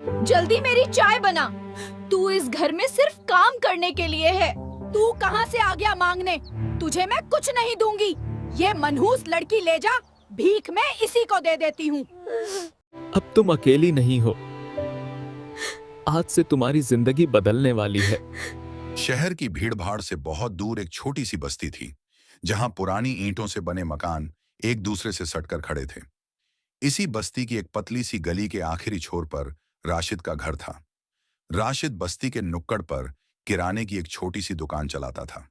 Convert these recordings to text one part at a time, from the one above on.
जल्दी मेरी चाय बना। तू इस घर में सिर्फ काम करने के लिए है। तू कहाँ से आ गया मांगने? तुझे मैं कुछ नहीं दूंगी। ये मनहूस लड़की ले जा, भीख मैं इसी को दे देती हूँ। अब तुम अकेली नहीं हो। आज से तुम्हारी जिंदगी बदलने वाली है। शहर की भीड़भाड़ से बहुत दूर एक छोटी सी बस्ती थी, जहां पुरानी ईंटों से बने मकान एक दूसरे से सटकर खड़े थे। इसी बस्ती की एक पतली सी गली के आखिरी छोर पर राशिद का घर था। राशिद बस्ती के नुक्कड़ पर किराने की एक छोटी सी दुकान चलाता था।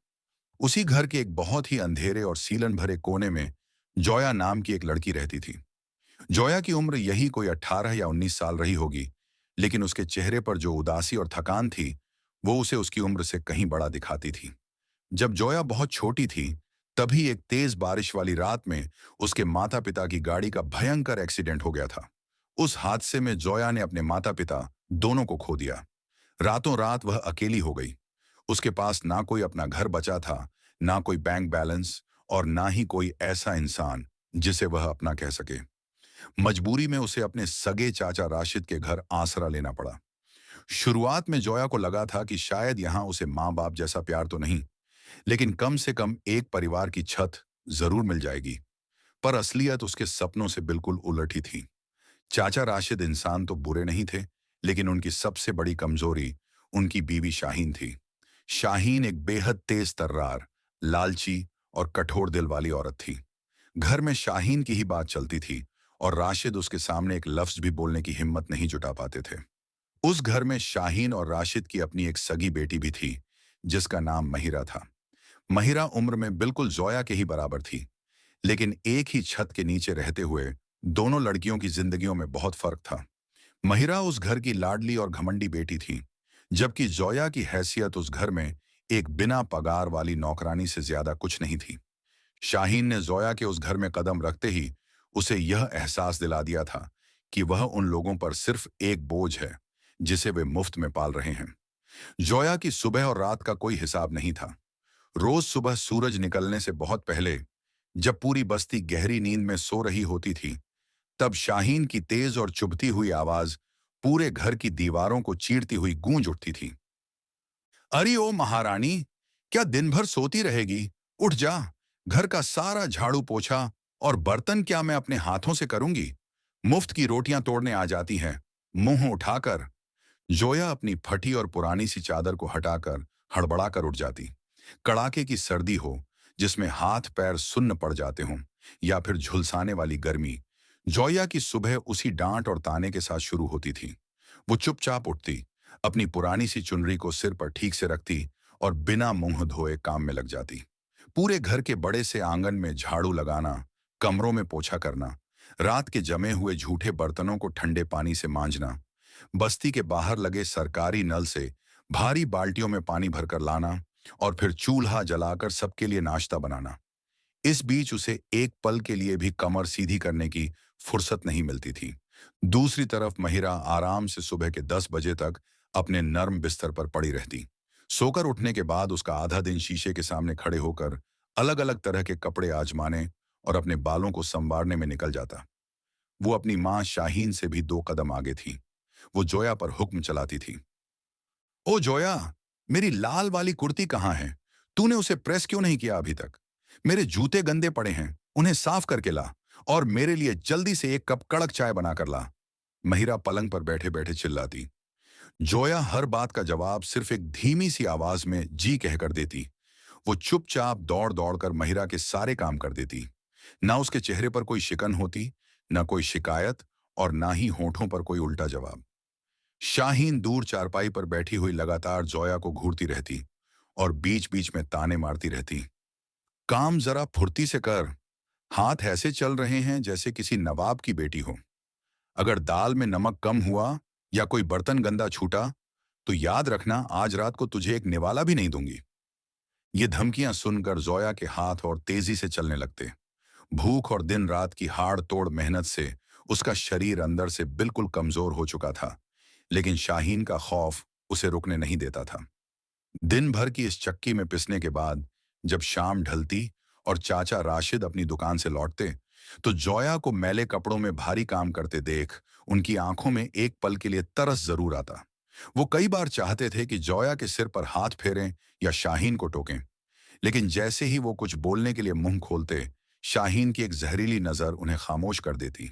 उसी घर के एक बहुत ही अंधेरे और सीलन भरे कोने में जोया नाम की एक लड़की रहती थी। जोया की उम्र यही कोई 18 या 19 साल रही होगी, लेकिन उसके चेहरे पर जो उदासी और थकान थी, वो उसे उसकी उम्र से कहीं बड़ा दिखाती थी। जब जोया बहुत छोटी थी, तभी एक तेज बारिश वाली रात में उसके माता पिता की गाड़ी का भयंकर एक्सीडेंट हो गया था। उस हादसे में जोया ने अपने माता पिता दोनों को खो दिया। रातों रात वह अकेली हो गई। उसके पास ना कोई अपना घर बचा था, ना कोई बैंक बैलेंस और ना ही कोई ऐसा इंसान जिसे वह अपना कह सके। मजबूरी में उसे अपने सगे चाचा राशिद के घर आसरा लेना पड़ा। शुरुआत में जोया को लगा था कि शायद यहाँ उसे माँ बाप जैसा प्यार तो नहीं, लेकिन कम से कम एक परिवार की छत जरूर मिल जाएगी। पर असलियत उसके सपनों से बिल्कुल उलट ही थी। चाचा राशिद इंसान तो बुरे नहीं थे, लेकिन उनकी सबसे बड़ी कमजोरी उनकी बीवी शाहीन थी। शाहीन एक बेहद तेज तर्रार, लालची और कठोर दिल वाली औरत थी। घर में शाहीन की ही बात चलती थी और राशिद उसके सामने एक लफ्ज भी बोलने की हिम्मत नहीं जुटा पाते थे। उस घर में शाहीन और राशिद की अपनी एक सगी बेटी भी थी, जिसका नाम महिरा था। महिरा उम्र में बिल्कुल जोया के ही बराबर थी, लेकिन एक ही छत के नीचे रहते हुए दोनों लड़कियों की जिंदगियों में बहुत फर्क था। महिरा उस घर की लाडली और घमंडी बेटी थी, जबकि जोया की हैसियत उस घर में एक बिना पगार वाली नौकरानी से ज्यादा कुछ नहीं थी। शाहीन ने जोया के उस घर में कदम रखते ही उसे यह एहसास दिला दिया था कि वह उन लोगों पर सिर्फ एक बोझ है, जिसे वे मुफ्त में पाल रहे हैं। जोया की सुबह और रात का कोई हिसाब नहीं था। रोज सुबह सूरज निकलने से बहुत पहले, जब पूरी बस्ती गहरी नींद में सो रही होती थी, तब शाहीन की तेज और चुभती हुई आवाज पूरे घर की दीवारों को चीरती हुई गूंज उठती थी। अरे ओ महारानी, क्या दिन भर सोती रहेगी? उठ जा। घर का सारा झाड़ू पोछा और बर्तन क्या मैं अपने हाथों से करूंगी? मुफ्त की रोटियां तोड़ने आ जाती हैं, मुंह उठाकर। जोया अपनी फटी और पुरानी सी चादर को हटाकर हड़बड़ाकर उठ जाती। कड़ाके की सर्दी हो, जिसमें हाथ पैर सुन्न पड़ जाते हों, या फिर झुलसाने वाली गर्मी, जोया की सुबह उसी डांट और ताने के साथ शुरू होती थी। वो चुपचाप उठती, अपनी पुरानी सी चुनरी को सिर पर ठीक से रखती और बिना मुंह धोए काम में लग जाती। पूरे घर के बड़े से आंगन में झाड़ू लगाना, कमरों में पोछा करना, रात के जमे हुए झूठे बर्तनों को ठंडे पानी से मांजना, बस्ती के बाहर लगे सरकारी नल से भारी बाल्टियों में पानी भरकर लाना और फिर चूल्हा जलाकर सबके लिए नाश्ता बनाना। इस बीच उसे एक पल के लिए भी कमर सीधी करने की फुर्सत नहीं मिलती थी। दूसरी तरफ महिरा आराम से सुबह के 10 बजे तक अपने नर्म बिस्तर पर पड़ी रहती। सोकर उठने के बाद उसका आधा दिन शीशे के सामने खड़े होकर अलग अलग तरह के कपड़े आजमाने और अपने बालों को संवारने में निकल जाता। वो अपनी माँ शाहीन से भी 2 कदम आगे थी। वो जोया पर हुक्म चलाती थी। ओ जोया, मेरी लाल वाली कुर्ती कहाँ है? तूने उसे प्रेस क्यों नहीं किया अभी तक? मेरे जूते गंदे पड़े हैं, उन्हें साफ करके ला और मेरे लिए जल्दी से एक कप कड़क चाय बनाकर ला। महिरा पलंग पर बैठे बैठे चिल्लाती। जोया हर बात का जवाब सिर्फ एक धीमी सी आवाज में जी कहकर देती। वो चुपचाप दौड़ दौड़ कर महिरा के सारे काम कर देती। ना उसके चेहरे पर कोई शिकन होती, ना कोई शिकायत और ना ही होठों पर कोई उल्टा जवाब। शाहीन दूर चारपाई पर बैठी हुई लगातार जोया को घूरती रहती और बीच बीच में ताने मारती रहती। काम जरा फुर्ती से कर, हाथ ऐसे चल रहे हैं जैसे किसी नवाब की बेटी हो। अगर दाल में नमक कम हुआ या कोई बर्तन गंदा छूटा, तो याद रखना आज रात को तुझे एक निवाला भी नहीं दूंगी। ये धमकियां सुनकर जोया के हाथ और तेजी से चलने लगते। भूख और दिन रात की हाड़ तोड़ मेहनत से उसका शरीर अंदर से बिल्कुल कमजोर हो चुका था, लेकिन शाहीन का खौफ उसे रुकने नहीं देता था। दिन भर की इस चक्की में पिसने के बाद जब शाम ढलती और चाचा राशिद अपनी दुकान से लौटते, तो जोया को मैले कपड़ों में भारी काम करते देख उनकी आंखों में एक पल के लिए तरस जरूर आता। वो कई बार चाहते थे कि जोया के सिर पर हाथ फेरें या शाहीन को टोकें, लेकिन जैसे ही वो कुछ बोलने के लिए मुंह खोलते, शाहीन की एक जहरीली नजर उन्हें खामोश कर देती।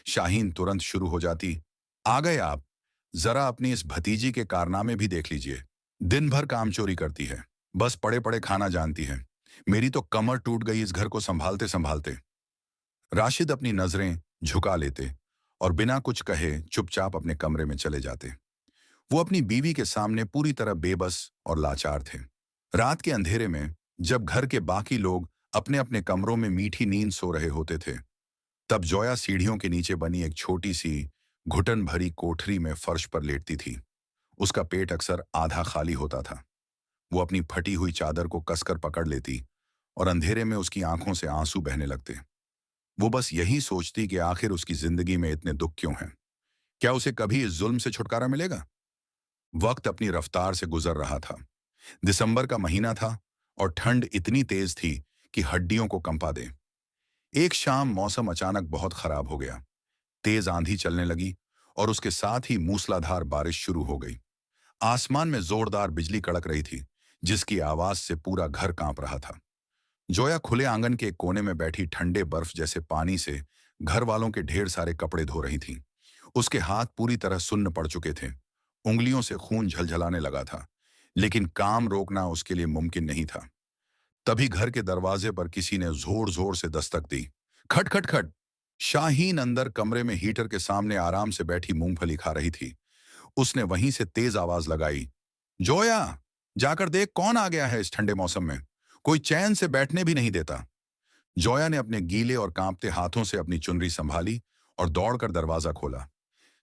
शाहीन तुरंत शुरू हो जाती, आ गए आप, जरा अपनी इस भतीजी के कारनामे भी देख लीजिए। दिन भर काम चोरी करती है, बस पड़े पड़े खाना जानती है। मेरी तो कमर टूट गई इस घर को संभालते संभालते। राशिद अपनी नजरें झुका लेते और बिना कुछ कहे चुपचाप अपने कमरे में चले जाते। वो अपनी बीवी के सामने पूरी तरह बेबस और लाचार थे। रात के अंधेरे में जब घर के बाकी लोग अपने अपने कमरों में मीठी नींद सो रहे होते थे, तब जोया सीढ़ियों के नीचे बनी एक छोटी सी घुटन भरी कोठरी में फर्श पर लेटती थी। उसका पेट अक्सर आधा खाली होता था। वो अपनी फटी हुई चादर को कसकर पकड़ लेती और अंधेरे में उसकी आंखों से आंसू बहने लगते। वो बस यही सोचती कि आखिर उसकी जिंदगी में इतने दुख क्यों हैं? क्या उसे कभी इस जुल्म से छुटकारा मिलेगा? वक्त अपनी रफ्तार से गुजर रहा था। दिसंबर का महीना था और ठंड इतनी तेज थी कि हड्डियों को कंपा दे। एक शाम मौसम अचानक बहुत खराब हो गया। तेज आंधी चलने लगी और उसके साथ ही मूसलाधार बारिश शुरू हो गई। आसमान में जोरदार बिजली कड़क रही थी, जिसकी आवाज से पूरा घर कांप रहा था। जोया खुले आंगन के एक कोने में बैठी ठंडे बर्फ जैसे पानी से घर वालों के ढेर सारे कपड़े धो रही थी। उसके हाथ पूरी तरह सुन्न पड़ चुके थे, उंगलियों से खून झलझलाने लगा था, लेकिन काम रोकना उसके लिए मुमकिन नहीं था। तभी घर के दरवाजे पर किसी ने जोर जोर से दस्तक दी। खट खट खट। शाहीन अंदर कमरे में हीटर के सामने आराम से बैठी मूंगफली खा रही थी। उसने वहीं से तेज आवाज लगाई, जोया, जाकर देख कौन आ गया है इस ठंडे मौसम में, कोई चैन से बैठने भी नहीं देता। जोया ने अपने गीले और कांपते हाथों से अपनी चुनरी संभाली और दौड़कर दरवाजा खोला।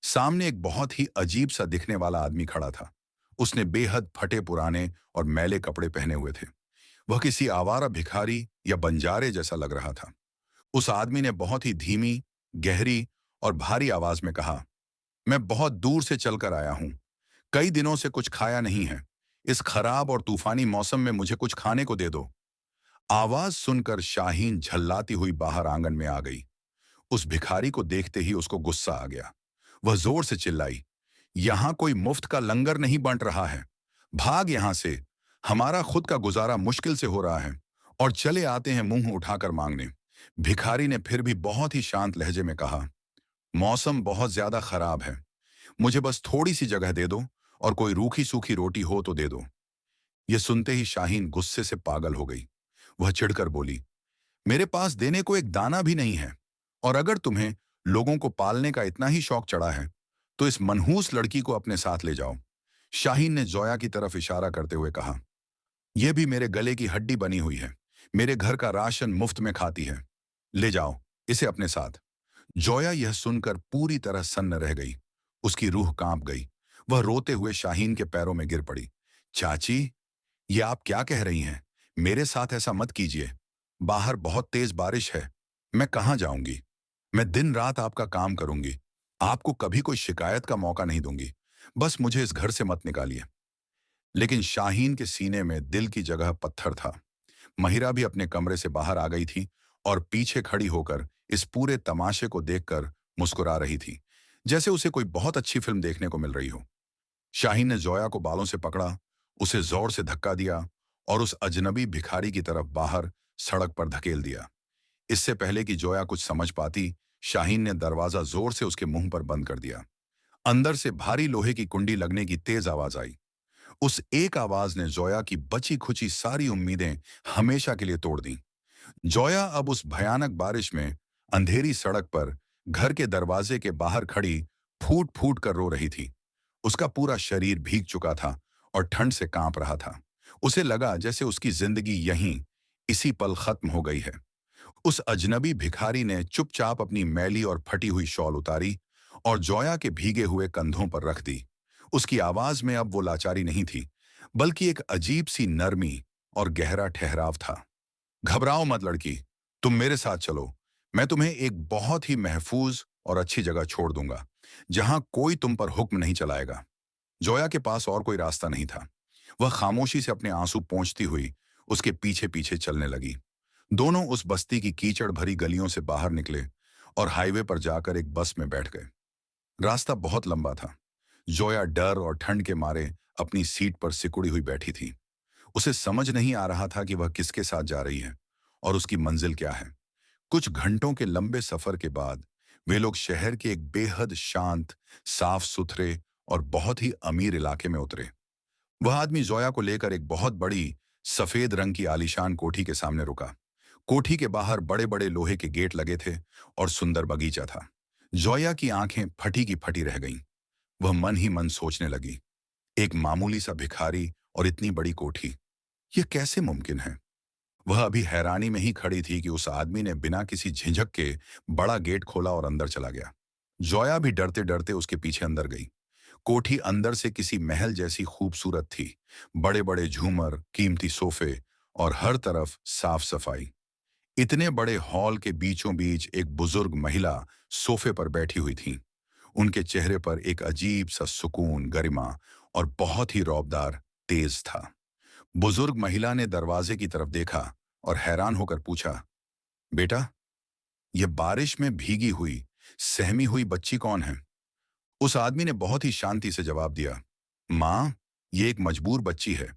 सामने एक बहुत ही अजीब सा दिखने वाला आदमी खड़ा था। उसने बेहद फटे पुराने और मैले कपड़े पहने हुए थे। वह किसी आवारा भिखारी या बंजारे जैसा लग रहा था। उस आदमी ने बहुत ही धीमी, गहरी और भारी आवाज में कहा, मैं बहुत दूर से चलकर आया हूं, कई दिनों से कुछ खाया नहीं है। इस खराब और तूफानी मौसम में मुझे कुछ खाने को दे दो। आवाज सुनकर शाहीन झल्लाती हुई बाहर आंगन में आ गई। उस भिखारी को देखते ही उसको गुस्सा आ गया। वह जोर से चिल्लाई, यहां कोई मुफ्त का लंगर नहीं बंट रहा है, भाग यहां से, हमारा खुद का गुजारा मुश्किल से हो रहा है। और चले आते हैं मुंह उठाकर मांगने। भिखारी ने फिर भी बहुत ही शांत लहजे में कहा, मौसम बहुत ज्यादा खराब है, मुझे बस थोड़ी सी जगह दे दो और कोई रूखी सूखी रोटी हो तो दे दो। यह सुनते ही शाहीन गुस्से से पागल हो गई। वह चिढ़कर बोली, मेरे पास देने को एक दाना भी नहीं है, और अगर तुम्हें लोगों को पालने का इतना ही शौक चढ़ा है तो इस मनहूस लड़की को अपने साथ ले जाओ। शाहीन ने जोया की तरफ इशारा करते हुए कहा, यह भी मेरे गले की हड्डी बनी हुई है, मेरे घर का राशन मुफ्त में खाती है, ले जाओ इसे अपने साथ। जोया यह सुनकर पूरी तरह सन्न रह गई। उसकी रूह कांप गई। वह रोते हुए शाहीन के पैरों में गिर पड़ी। चाची, ये आप क्या कह रही हैं? मेरे साथ ऐसा मत कीजिए, बाहर बहुत तेज बारिश है, मैं कहां जाऊंगी? मैं दिन रात आपका काम करूंगी, आपको कभी कोई शिकायत का मौका नहीं दूंगी, बस मुझे इस घर से मत निकालिए। लेकिन शाहीन के सीने में दिल की जगह पत्थर था। महिरा भी अपने कमरे से बाहर आ गई थी और पीछे खड़ी होकर इस पूरे तमाशे को देखकर मुस्कुरा रही थी, जैसे उसे कोई बहुत अच्छी फिल्म देखने को मिल रही हो। शाहीन ने जोया को बालों से पकड़ा, उसे जोर से धक्का दिया और उस अजनबी भिखारी की तरफ बाहर सड़क पर धकेल दिया। इससे पहले कि जोया कुछ समझ पाती, शाहीन ने दरवाजा जोर से उसके मुंह पर बंद कर दिया। अंदर से भारी लोहे की कुंडी लगने की तेज आवाज आई। उस एक आवाज ने जोया की बची खुची सारी उम्मीदें हमेशा के लिए तोड़ दी। जोया अब उस भयानक बारिश में अंधेरी सड़क पर घर के दरवाजे के बाहर खड़ी फूट फूट कर रो रही थी। उसका पूरा शरीर भीग चुका था और ठंड से कांप रहा था। उसे लगा जैसे उसकी जिंदगी यहीं इसी पल खत्म हो गई है। उस अजनबी भिखारी ने चुपचाप अपनी मैली और फटी हुई शॉल उतारी और जोया के भीगे हुए कंधों पर रख दी। उसकी आवाज में अब वो लाचारी नहीं थी, बल्कि एक अजीब सी नरमी और गहरा ठहराव था। घबराओ मत लड़की, तुम मेरे साथ चलो, मैं तुम्हें एक बहुत ही महफूज और अच्छी जगह छोड़ दूंगा, जहां कोई तुम पर हुक्म नहीं चलाएगा। जोया के पास और कोई रास्ता नहीं था। वह खामोशी से अपने आंसू पोंछती हुई उसके पीछे पीछे चलने लगी। दोनों उस बस्ती की कीचड़ भरी गलियों से बाहर निकले और हाईवे पर जाकर एक बस में बैठ गए। रास्ता बहुत लंबा था। जोया डर और ठंड के मारे अपनी सीट पर सिकुड़ी हुई बैठी थी। उसे समझ नहीं आ रहा था कि वह किसके साथ जा रही है और उसकी मंजिल क्या है। कुछ घंटों के लंबे सफर के बाद वे लोग शहर के एक बेहद शांत, साफ सुथरे और बहुत ही अमीर इलाके में उतरे। वह आदमी जोया को लेकर एक बहुत बड़ी सफेद रंग की आलीशान कोठी के सामने रुका। कोठी के बाहर बड़े बड़े लोहे के गेट लगे थे और सुंदर बगीचा था। जोया की आंखें फटी की फटी रह गईं। वह मन ही मन सोचने लगी, एक मामूली सा भिखारी और इतनी बड़ी कोठी, यह कैसे मुमकिन है। वह अभी हैरानी में ही खड़ी थी कि उस आदमी ने बिना किसी झिझक के बड़ा गेट खोला और अंदर चला गया। जोया भी डरते डरते उसके पीछे अंदर गई। कोठी अंदर से किसी महल जैसी खूबसूरत थी। बड़े बड़े झूमर, कीमती सोफे और हर तरफ साफ सफाई। इतने बड़े हॉल के बीचों बीच एक बुजुर्ग महिला सोफे पर बैठी हुई थी। उनके चेहरे पर एक अजीब सा सुकून, गरिमा और बहुत ही रौबदार तेज था। बुजुर्ग महिला ने दरवाजे की तरफ देखा और हैरान होकर पूछा, बेटा, यह बारिश में भीगी हुई, सहमी हुई बच्ची कौन है? उस आदमी ने बहुत ही शांति से जवाब दिया, माँ, ये एक मजबूर बच्ची है।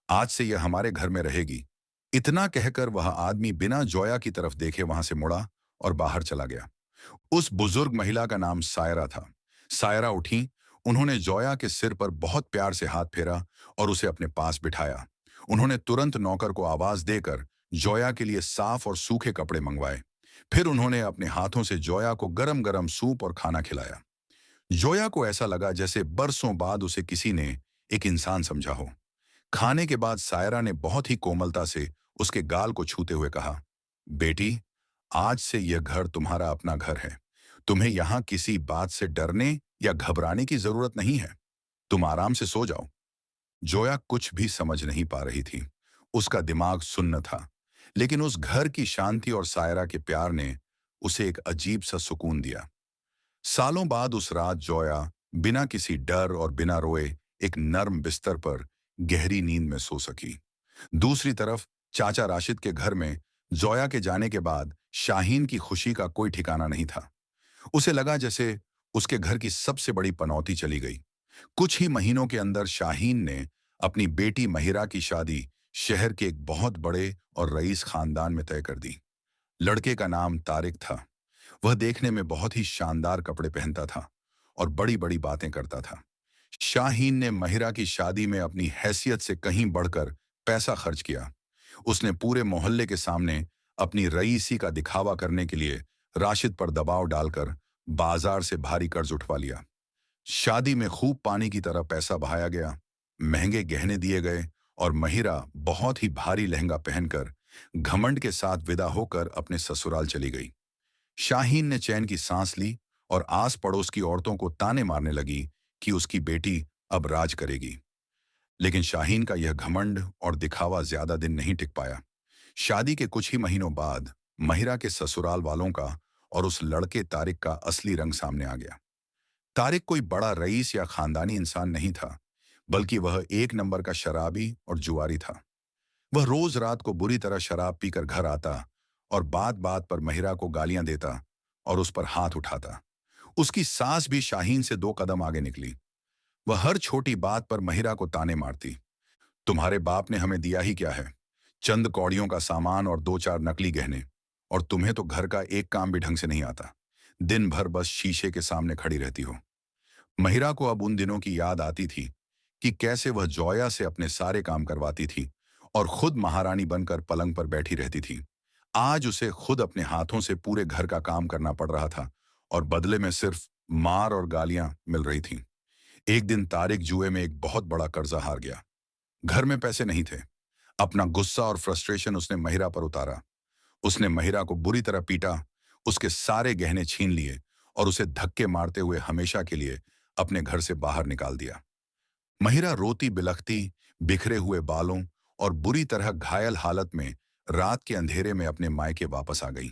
आज से यह हमारे घर में रहेगी। इतना कहकर वह आदमी बिना जोया की तरफ देखे वहां से मुड़ा और बाहर चला गया। उस बुजुर्ग महिला का नाम सायरा था। सायरा उठी, उन्होंने जोया के सिर पर बहुत प्यार से हाथ फेरा और उसे अपने पास बिठाया। उन्होंने तुरंत नौकर को आवाज देकर जोया के लिए साफ और सूखे कपड़े मंगवाए। फिर उन्होंने अपने हाथों से जोया को गरम गरम सूप और खाना खिलाया। जोया को ऐसा लगा जैसे बरसों बाद उसे किसी ने एक इंसान समझा हो। खाने के बाद सायरा ने बहुत ही कोमलता से उसके गाल को छूते हुए कहा, बेटी, आज से यह घर तुम्हारा अपना घर है। तुम्हें यहां किसी बात से डरने या घबराने की जरूरत नहीं है। तुम आराम से सो जाओ। जोया कुछ भी समझ नहीं पा रही थी। उसका दिमाग सुन्न था, लेकिन उस घर की शांति और सायरा के प्यार ने उसे एक अजीब सा सुकून दिया। सालों बाद उस रात जोया बिना किसी डर और बिना रोए एक नर्म बिस्तर पर गहरी नींद में सो सकी। दूसरी तरफ चाचा राशिद के घर में जोया के जाने के बाद शाहीन की खुशी का कोई ठिकाना नहीं था। उसे लगा जैसे उसके घर की सबसे बड़ी पनौती चली गई। कुछ ही महीनों के अंदर शाहीन ने अपनी बेटी महिरा की शादी शहर के एक बहुत बड़े और रईस खानदान में तय कर दी। लड़के का नाम तारिक था। वह देखने में बहुत ही शानदार कपड़े पहनता था और बड़ी बड़ी बातें करता था। शाहीन ने महिरा की शादी में अपनी हैसियत से कहीं बढ़कर पैसा खर्च किया। उसने पूरे मोहल्ले के सामने अपनी रईसी का दिखावा करने के लिए राशिद पर दबाव डालकर बाजार से भारी कर्ज उठवा लिया। शादी में खूब पानी की तरह पैसा बहाया गया, महंगे गहने दिए गए और महिरा बहुत ही भारी लहंगा पहनकर घमंड के साथ विदा होकर अपने ससुराल चली गई। शाहीन ने चैन की सांस ली और आस पड़ोस की औरतों को ताने मारने लगी कि उसकी बेटी अब राज करेगी। लेकिन शाहीन का यह घमंड और दिखावा ज्यादा दिन नहीं टिक पाया। शादी के कुछ ही महीनों बाद महिरा के ससुराल वालों का और उस लड़के तारिक का असली रंग सामने आ गया। तारिक कोई बड़ा रईस या खानदानी इंसान नहीं था, बल्कि वह एक नंबर का शराबी और जुआरी था। वह रोज रात को बुरी तरह शराब पीकर घर आता और बात बात पर महिरा को गालियां देता और उस पर हाथ उठाता। उसकी सास भी शाहीन से 2 कदम आगे निकली। वह हर छोटी बात पर महिरा को ताने मारती। तुम्हारे बाप ने हमें दिया ही क्या है? चंद कौड़ियों का सामान और 2-4 नकली गहने, और तुम्हें तो घर का एक काम भी ढंग से नहीं आता। दिन भर बस शीशे के सामने खड़ी रहती हो। महिरा को अब उन दिनों की याद आती थी कि कैसे वह जोया से अपने सारे काम करवाती थी और खुद महारानी बनकर पलंग पर बैठी रहती थी। आज उसे खुद अपने हाथों से पूरे घर का काम करना पड़ रहा था और बदले में सिर्फ मार और गालियां मिल रही थीं। एक दिन तारिक जुए में एक बहुत बड़ा कर्जा हार गया। घर में पैसे नहीं थे। अपना गुस्सा और फ्रस्ट्रेशन उसने महिरा पर उतारा। उसने महिरा को बुरी तरह पीटा, उसके सारे गहने छीन लिए और उसे धक्के मारते हुए हमेशा के लिए अपने घर से बाहर निकाल दिया। महिरा रोती बिलखती, बिखरे हुए बालों और बुरी तरह घायल हालत में रात के अंधेरे में अपने मायके वापस आ गई।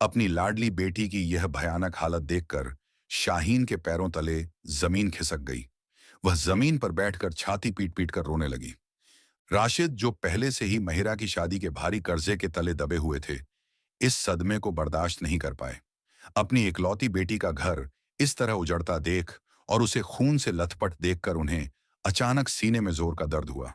अपनी लाडली बेटी की यह भयानक हालत देखकर शाहीन के पैरों तले जमीन खिसक गई। वह जमीन पर बैठकर छाती पीट पीट कर रोने लगी। राशिद, जो पहले से ही महिरा की शादी के भारी कर्जे के तले दबे हुए थे, इस सदमे को बर्दाश्त नहीं कर पाए। अपनी इकलौती बेटी का घर इस तरह उजड़ता देख और उसे खून से लथपथ देखकर उन्हें अचानक सीने में जोर का दर्द हुआ।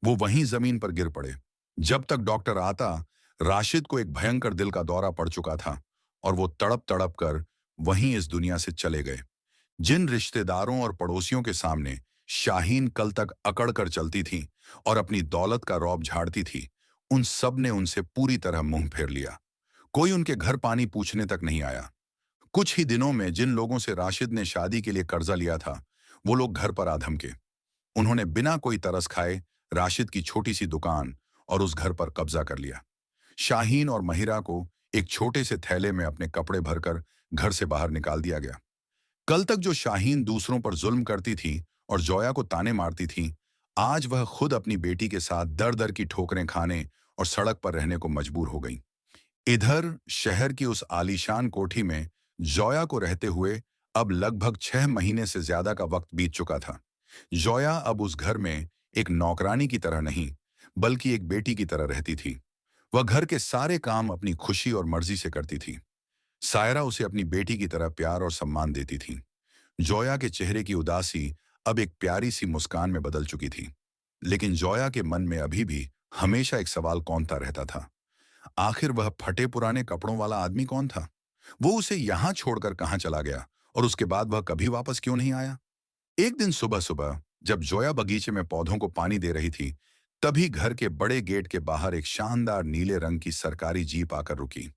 वो वहीं जमीन पर गिर पड़े। जब तक डॉक्टर आता, राशिद को एक भयंकर दिल का दौरा पड़ चुका था और वो तड़प तड़प कर वहीं इस दुनिया से चले गए। जिन रिश्तेदारों और पड़ोसियों के सामने शाहीन कल तक अकड़ कर चलती थी और अपनी दौलत का रौब झाड़ती थी, उन सब ने उनसे पूरी तरह मुंह फेर लिया। कोई उनके घर पानी पूछने तक नहीं आया। कुछ ही दिनों में जिन लोगों से राशिद ने शादी के लिए कर्जा लिया था, वो लोग घर पर आ धमके। उन्होंने बिना कोई तरस खाए राशिद की छोटी सी दुकान और उस घर पर कब्जा कर लिया। शाहीन और महिरा को एक छोटे से थैले में अपने कपड़े भरकर घर से बाहर निकाल दिया गया। कल तक जो शाहीन दूसरों पर जुल्म करती थी और जोया को ताने मारती थी, आज वह खुद अपनी बेटी के साथ दर दर की ठोकरें खाने और सड़क पर रहने को मजबूर हो गई। इधर शहर की उस आलीशान कोठी में जोया को रहते हुए अब लगभग 6 महीने से ज्यादा का वक्त बीत चुका था। जोया अब उस घर में एक नौकरानी की तरह नहीं, बल्कि एक बेटी की तरह रहती थी। वह घर के सारे काम अपनी खुशी और मर्जी से करती थी। सायरा उसे अपनी बेटी की तरह प्यार और सम्मान देती थी। जोया के चेहरे की उदासी अब एक प्यारी सी मुस्कान में बदल चुकी थी। लेकिन जोया के मन में अभी भी हमेशा एक सवाल कौंधता रहता था। आखिर वह फटे पुराने कपड़ों वाला आदमी कौन था? वो उसे यहां छोड़कर कहां चला गया और उसके बाद वह कभी वापस क्यों नहीं आया? एक दिन सुबह सुबह जब जोया बगीचे में पौधों को पानी दे रही थी, तभी घर के बड़े गेट के बाहर एक शानदार नीले रंग की सरकारी जीप आकर रुकी।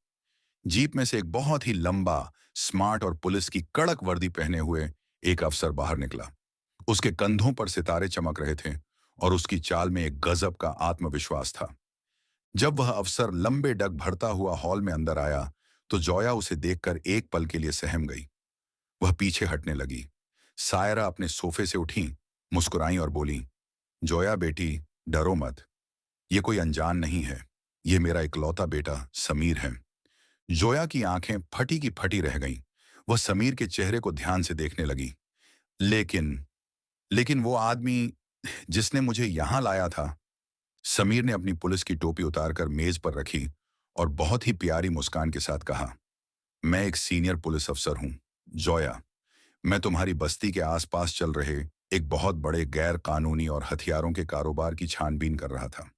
जीप में से एक बहुत ही लंबा, स्मार्ट और पुलिस की कड़क वर्दी पहने हुए एक अफसर बाहर निकला। उसके कंधों पर सितारे चमक रहे थे और उसकी चाल में एक गजब का आत्मविश्वास था। जब वह अफसर लंबे डग भरता हुआ हॉल में अंदर आया, तो जोया उसे देखकर एक पल के लिए सहम गई। वह पीछे हटने लगी। सायरा अपने सोफे से उठी, मुस्कुराई और बोली, जोया बेटी, डरो मत। ये कोई अनजान नहीं है। ये मेरा इकलौता बेटा समीर है। जोया की आंखें फटी की फटी रह गईं। वह समीर के चेहरे को ध्यान से देखने लगी। लेकिन लेकिन वो आदमी जिसने मुझे यहां लाया था। समीर ने अपनी पुलिस की टोपी उतारकर मेज पर रखी और बहुत ही प्यारी मुस्कान के साथ कहा, मैं एक सीनियर पुलिस अफसर हूं, जोया। मैं तुम्हारी बस्ती के आसपास चल रहे एक बहुत बड़े गैर कानूनी और हथियारों के कारोबार की छानबीन कर रहा था।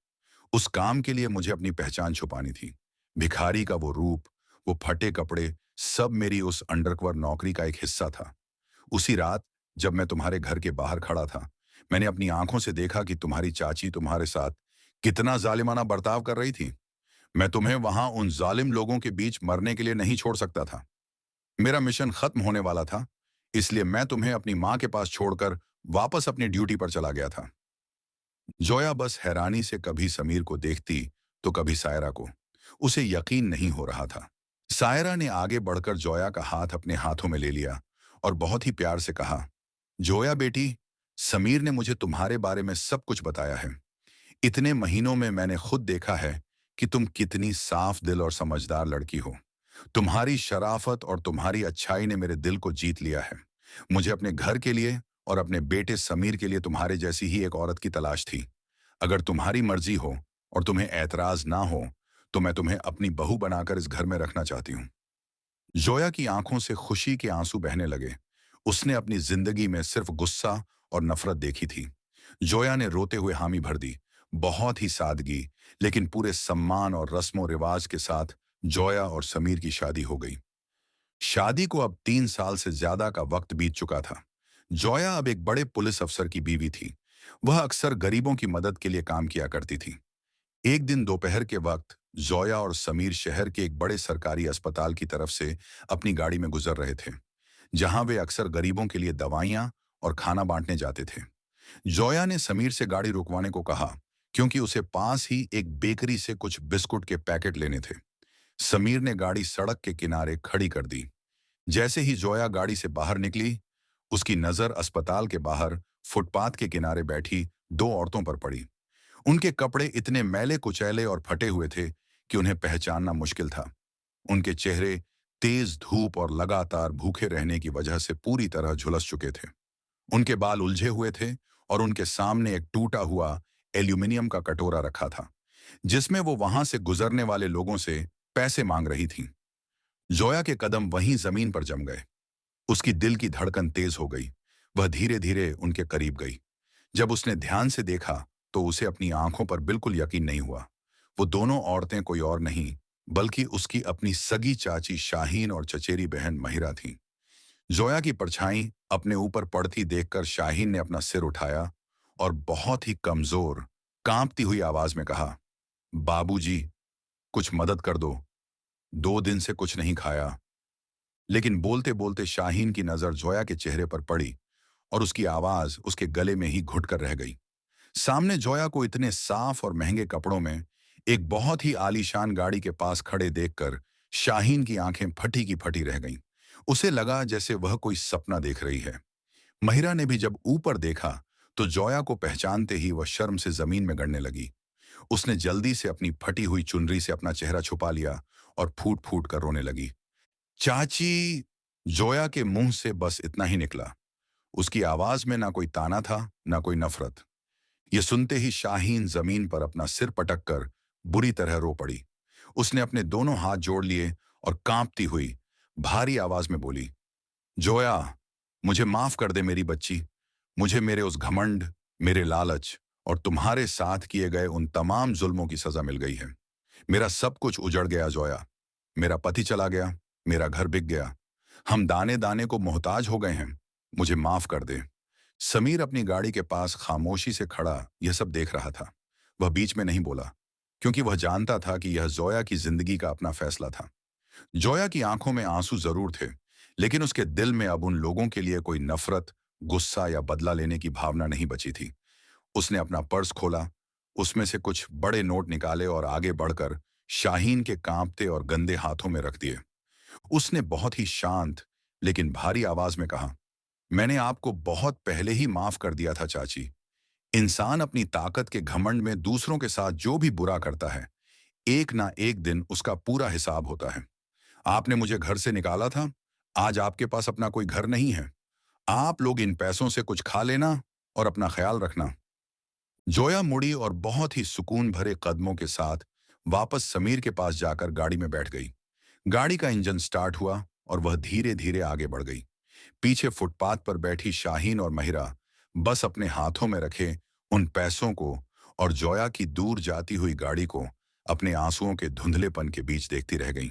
उस काम के लिए मुझे अपनी पहचान छुपानी थी। भिखारी का वो रूप, वो फटे कपड़े, सब मेरी उस अंडरकवर नौकरी का एक हिस्सा था। उसी रात जब मैं तुम्हारे घर के बाहर खड़ा था, मैंने अपनी आंखों से देखा कि तुम्हारी चाची तुम्हारे साथ कितना जालिमाना बर्ताव कर रही थी। मैं तुम्हें वहां उन जालिम लोगों के बीच मरने के लिए नहीं छोड़ सकता था। मेरा मिशन खत्म होने वाला था, इसलिए मैं तुम्हें अपनी मां के पास छोड़कर वापस अपनी ड्यूटी पर चला गया था। जोया बस हैरानी से कभी समीर को देखती तो कभी सायरा को। उसे यकीन नहीं हो रहा था। सायरा ने आगे बढ़कर जोया का हाथ अपने हाथों में ले लिया और बहुत ही प्यार से कहा, जोया बेटी, समीर ने मुझे तुम्हारे बारे में सब कुछ बताया है। इतने महीनों में मैंने खुद देखा है कि तुम कितनी साफ दिल और समझदार लड़की हो। तुम्हारी शराफत और तुम्हारी अच्छाई ने मेरे दिल को जीत लिया है। मुझे अपने घर के लिए और अपने बेटे समीर के लिए तुम्हारे जैसी ही एक औरत की तलाश थी। अगर तुम्हारी मर्जी हो और तुम्हें ऐतराज ना हो, तो मैं तुम्हें अपनी बहू बनाकर इस घर में रखना चाहती हूँ। जोया की आंखों से खुशी के आंसू बहने लगे। उसने अपनी जिंदगी में सिर्फ गुस्सा और नफरत देखी थी। जोया ने रोते हुए हामी भर दी। बहुत ही सादगी लेकिन पूरे सम्मान और रस्मों रिवाज के साथ जोया और समीर की शादी हो गई। शादी को अब 3 साल से ज्यादा का वक्त बीत चुका था। जोया अब एक बड़े पुलिस अफसर की बीवी थी। वह अक्सर गरीबों की मदद के लिए काम किया करती थी। एक दिन दोपहर के वक्त जोया और समीर शहर के एक बड़े सरकारी अस्पताल की तरफ से अपनी गाड़ी में गुजर रहे थे, जहां वे अक्सर गरीबों के लिए दवाइयां और खाना बांटने जाते थे। जोया ने समीर से गाड़ी रुकवाने को कहा, क्योंकि उसे पास ही एक बेकरी से कुछ बिस्कुट के पैकेट लेने थे। समीर ने गाड़ी सड़क के किनारे खड़ी कर दी। जैसे ही जोया गाड़ी से बाहर निकली, उसकी नजर अस्पताल के बाहर फुटपाथ के किनारे बैठी 2 औरतों पर पड़ी। उनके कपड़े इतने मैले कुचैले और फटे हुए थे कि उन्हें पहचानना मुश्किल था। उनके चेहरे तेज धूप और लगातार भूखे रहने की वजह से पूरी तरह झुलस चुके थे। उनके बाल उलझे हुए थे और उनके सामने एक टूटा हुआ एल्यूमिनियम का कटोरा रखा था, जिसमें वो वहां से गुजरने वाले लोगों से पैसे मांग रही थीं। जोया के कदम वहीं जमीन पर जम गए। उसकी दिल की धड़कन तेज हो गई। वह धीरे धीरे उनके करीब गई। जब उसने ध्यान से देखा तो उसे अपनी आंखों पर बिल्कुल यकीन नहीं हुआ। वो दोनों औरतें कोई और नहीं बल्कि उसकी अपनी सगी चाची शाहीन और चचेरी बहन महिरा थीं। जोया की परछाई अपने ऊपर पड़ती देखकर शाहीन ने अपना सिर उठाया और बहुत ही कमजोर, कांपती हुई आवाज में कहा, बाबूजी, कुछ मदद कर दो। 2 दिन से कुछ नहीं खाया। लेकिन बोलते बोलते शाहीन की नजर जोया के चेहरे पर पड़ी और उसकी आवाज उसके गले में ही घुट कर रह गई। सामने जोया को इतने साफ और महंगे कपड़ों में एक बहुत ही आलीशान गाड़ी के पास खड़े देखकर शाहीन की आंखें फटी की फटी रह गईं। उसे लगा जैसे वह कोई सपना देख रही है। महिरा ने भी जब ऊपर देखा तो जोया को पहचानते ही वह शर्म से जमीन में गड़ने लगी। उसने जल्दी से अपनी फटी हुई चुनरी से अपना चेहरा छुपा लिया और फूट फूट कर रोने लगी। चाची! जोया के मुंह से बस इतना ही निकला। उसकी आवाज में ना कोई ताना था, ना कोई नफरत। ये सुनते ही शाहीन जमीन पर अपना सिर पटक कर बुरी तरह रो पड़ी। उसने अपने दोनों हाथ जोड़ लिए और कांपती हुई भारी आवाज में बोली, जोया, मुझे माफ कर दे मेरी बच्ची। मुझे मेरे उस घमंड, मेरे लालच और तुम्हारे साथ किए गए उन तमाम जुल्मों की सजा मिल गई है। मेरा सब कुछ उजड़ गया जोया। मेरा पति चला गया, मेरा घर बिक गया। हम दाने दाने को मोहताज हो गए हैं। मुझे माफ कर दे। समीर अपनी गाड़ी के पास खामोशी से खड़ा यह सब देख रहा था। वह बीच में नहीं बोला क्योंकि वह जानता था कि यह जोया की जिंदगी का अपना फैसला था। जोया की आंखों में आंसू जरूर थे, लेकिन उसके दिल में अब उन लोगों के लिए कोई नफरत, गुस्सा या बदला लेने की भावना नहीं बची थी। उसने अपना पर्स खोला, उसमें से कुछ बड़े नोट निकाले और आगे बढ़कर शाहीन के कांपते और गंदे हाथों में रख दिए। उसने बहुत ही शांत लेकिन भारी आवाज में कहा, मैंने आपको बहुत पहले ही माफ कर दिया था चाची। इंसान अपनी ताकत के घमंड में दूसरों के साथ जो भी बुरा करता है, एक ना एक दिन उसका पूरा हिसाब होता है। आपने मुझे घर से निकाला था, आज आपके पास अपना कोई घर नहीं है। आप लोग इन पैसों से कुछ खा लेना और अपना ख्याल रखना। जोया मुड़ी और बहुत ही सुकून भरे कदमों के साथ वापस समीर के पास जाकर गाड़ी में बैठ गई। गाड़ी का इंजन स्टार्ट हुआ और वह धीरे धीरे आगे बढ़ गई। पीछे फुटपाथ पर बैठी शाहीन और महिरा बस अपने हाथों में रखे उन पैसों को और जोया की दूर जाती हुई गाड़ी को अपने आंसुओं के धुंधलेपन के बीच देखती रह गईं।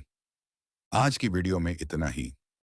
आज की वीडियो में इतना ही।